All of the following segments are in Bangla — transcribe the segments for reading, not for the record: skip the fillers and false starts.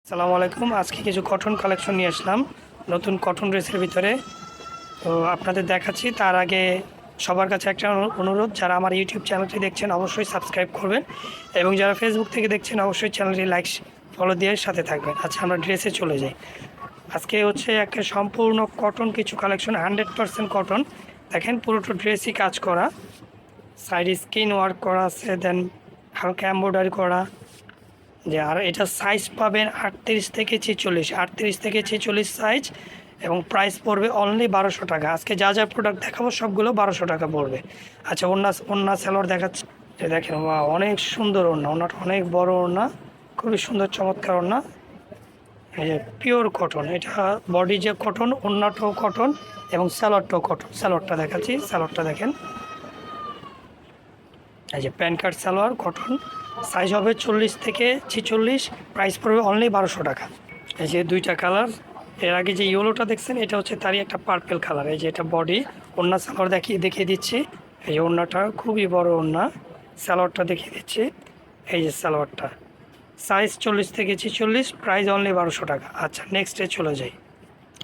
আসসালামু আলাইকুম। আজকে কিছু কটন কালেকশন নিয়ে আসলাম নতুন কটন ড্রেসের ভিতরে। তো আপনাদের দেখাচ্ছি তার আগে সবার কাছে একটা অনুরোধ, যারা আমার ইউটিউব চ্যানেলটি দেখছেন অবশ্যই সাবস্ক্রাইব করবেন এবং যারা ফেসবুক থেকে দেখছেন অবশ্যই চ্যানেলটি লাইক ফলো দিয়ে সাথে থাকবেন। আচ্ছা, আমরা ড্রেসে চলে যাই। আজকে হচ্ছে একটা সম্পূর্ণ কটন কিছু কালেকশন, 100% কটন। দেখেন পুরোটা ড্রেসই কাজ করা, সাইড স্কিন ওয়ার্ক করা আছে, দেন হালকা এমব্রয়ডারি করা। যে আর এটা সাইজ পাবেন 38 থেকে 46 সাইজ এবং প্রাইস পড়বে অনলি 1200 টাকা। আজকে যা যা প্রোডাক্ট দেখাবো সবগুলো 1200 টাকা পড়বে। আচ্ছা, ওড়না সালোয়ার দেখাচ্ছি। যে দেখেন, অনেক সুন্দর ওড়নাটা অনেক বড় ওড়না, খুবই সুন্দর চমৎকার ওড়না। এই যে পিওর কটন, এটা বডি যে কটন, ওড়নাটাও কটন এবং সালোয়ারটাও কটন। সালোয়ারটা দেখাচ্ছি, সালোয়ারটা দেখেন। এই যে pan card salwar cotton, size হবে 40 থেকে 46, প্রাইস পড়বে অনলি 1200 টাকা। এই যে দুইটা কালার, এর আগে যে ইয়েলোটা দেখছেন এটা হচ্ছে তারই একটা পার্পেল কালার। এই যে এটা বডি, ওড়না সালোয়ার দেখিয়ে দিচ্ছি। এই যে ওড়নাটা খুবই বড় ওড়না, সালোয়ারটা দেখিয়ে দিচ্ছি। এই যে সালোয়ারটা সাইজ 40 থেকে 46, প্রাইস অনলি 1200 টাকা। আচ্ছা, নেক্সটে চলে যাই।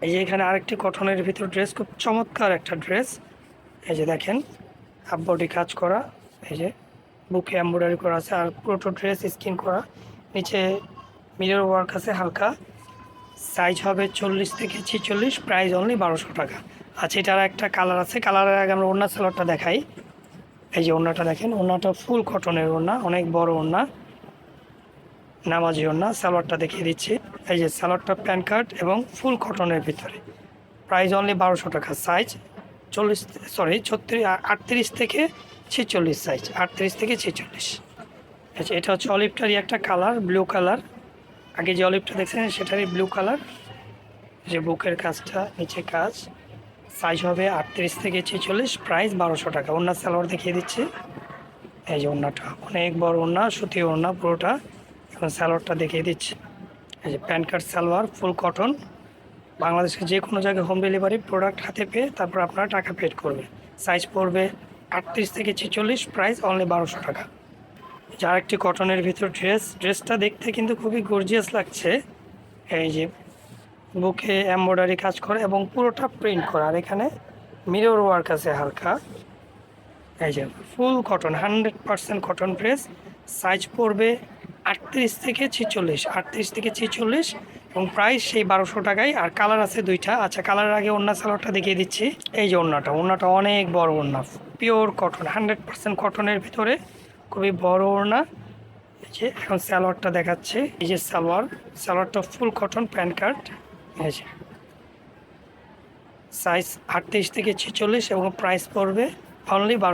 এই যে এখানে আরেকটি কটনের ভিতর ড্রেস, খুব চমৎকার একটা ড্রেস। এই যে দেখেন, হাফ বডি কাজ করা, এই যে বুকে এমব্রয়ডারি করা আছে আর পুরোটো ড্রেস স্কিন করা, নিচে মিরর ওয়ার্ক আছে হালকা। সাইজ হবে 40 থেকে 46, প্রাইস অনলি 1200 টাকা। আচ্ছা, এটার একটা কালার আছে, কালারের আগে আমরা ওড়না সালোয়ারটা দেখাই। এই যে ওড়নাটা দেখেন, ওড়নাটা ফুল কটনের ওড়না, অনেক বড় ওড়না, নামাজি ওড়না। সালোয়ারটা দেখিয়ে দিচ্ছি। এই যে সালোয়ারটা প্যান কার্ড এবং ফুল কটনের ভিতরে, প্রাইস অনলি 1200 টাকা। সাইজ 38 থেকে 46 সাইজ, 38 থেকে 46। আচ্ছা, এটা হচ্ছে অলিভটারই একটা কালার, ব্লু কালার। আগে যে অলিভটা দেখছেন সেটারই ব্লু কালার। যে বুকের কাজটা, নিচে কাজ, সাইজ হবে 38 থেকে 46, প্রাইস 1200 টাকা। ওড়না সালোয়ার দেখিয়ে দিচ্ছি। এই যে ওড়নাটা অনেক বড় ওড়না, সুতি ওড়না পুরোটা। এখন সালোয়ারটা দেখিয়ে দিচ্ছি। এই যে প্যান কার্ড সালোয়ার, ফুল কটন। বাংলাদেশের যে কোনো জায়গায় হোম ডেলিভারি, প্রোডাক্ট হাতে পেয়ে তারপর আপনারা টাকা পেড করবে। সাইজ পড়বে 38 থেকে 46, প্রাইস অনলি 1200 টাকা। যার একটি কটনের ভিতর ড্রেসটা দেখতে কিন্তু খুবই গর্জিয়াস লাগছে। এই যে বুকে এমব্রয়ডারি কাজ করে এবং পুরোটা প্রিন্ট করা, আর এখানে মিরর ওয়ার্ক আছে হালকা। এই যে ফুল কটন, 100% কটন ড্রেস। সাইজ পড়বে 38 থেকে 46, এবং প্রাইস সেই 1200 টাকায়। আর কালার আছে দুইটা। আচ্ছা, কালারের আগে ওড়না সালোয়ারটা দেখিয়ে দিচ্ছি। এই যে ওড়নাটা অনেক বড় ওড়না, পিওর কটন, 100% কটনের ভিতরে, খুবই বড় ওড়না। এই যে এখন সালোয়ারটা দেখাচ্ছে। এই যে সালোয়ারটা ফুল কটন, প্যান কার্ড। এই যে সাইজ 38 থেকে 46 এবং প্রাইস পড়বে অনলি 1200।